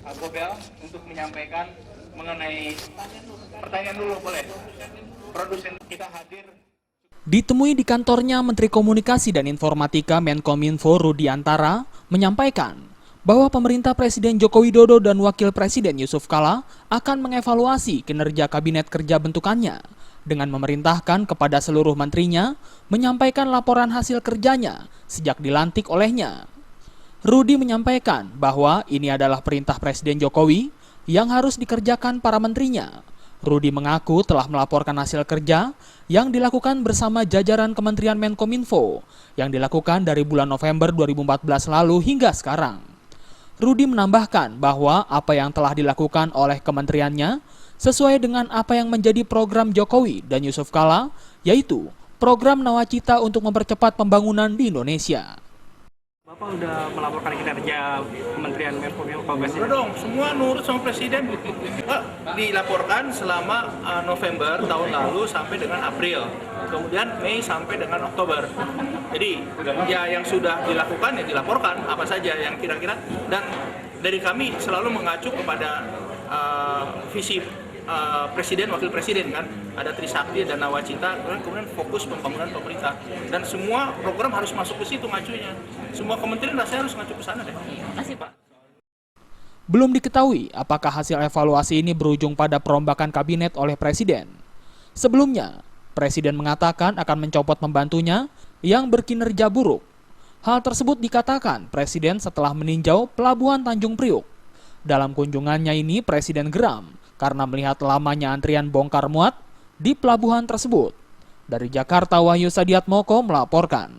Gobel untuk menyampaikan mengenai pertanyaan dulu boleh. Produsen kita hadir. Ditemui di kantornya, Menteri Komunikasi dan Informatika Menkominfo Rudi Antara menyampaikan bahwa pemerintah Presiden Joko Widodo dan Wakil Presiden Yusuf Kala akan mengevaluasi kinerja Kabinet Kerja bentukannya dengan memerintahkan kepada seluruh menterinya menyampaikan laporan hasil kerjanya sejak dilantik olehnya. Rudi menyampaikan bahwa ini adalah perintah Presiden Jokowi yang harus dikerjakan para menterinya. Rudi mengaku telah melaporkan hasil kerja yang dilakukan bersama jajaran Kementerian Menkominfo yang dilakukan dari bulan November 2014 lalu hingga sekarang. Rudi menambahkan bahwa apa yang telah dilakukan oleh kementeriannya sesuai dengan apa yang menjadi program Jokowi dan Yusuf Kala, yaitu program Nawacita untuk mempercepat pembangunan di Indonesia. Bapak udah melaporkan kinerja Kementerian Menkominfo Presiden? Udah dong, semua nurut sama Presiden. Dilaporkan selama November tahun lalu sampai dengan April. Kemudian Mei sampai dengan Oktober. Jadi ya yang sudah dilakukan ya dilaporkan apa saja yang kira-kira. Dan dari kami selalu mengacu kepada visi Presiden, Wakil Presiden kan, ada Trisakti dan Nawacita, kemudian fokus pembangunan pemerintah dan semua program harus masuk ke situ ngacunya. Semua kementerian rasanya harus ngacu ke sana deh. Terima kasih Pak. Belum diketahui apakah hasil evaluasi ini berujung pada perombakan kabinet oleh Presiden. Sebelumnya, Presiden mengatakan akan mencopot pembantunya yang berkinerja buruk. Hal tersebut dikatakan Presiden setelah meninjau Pelabuhan Tanjung Priuk. Dalam kunjungannya ini, Presiden geram karena melihat lamanya antrian bongkar muat di pelabuhan tersebut. Dari Jakarta, Wahyu Sadiatmoko melaporkan.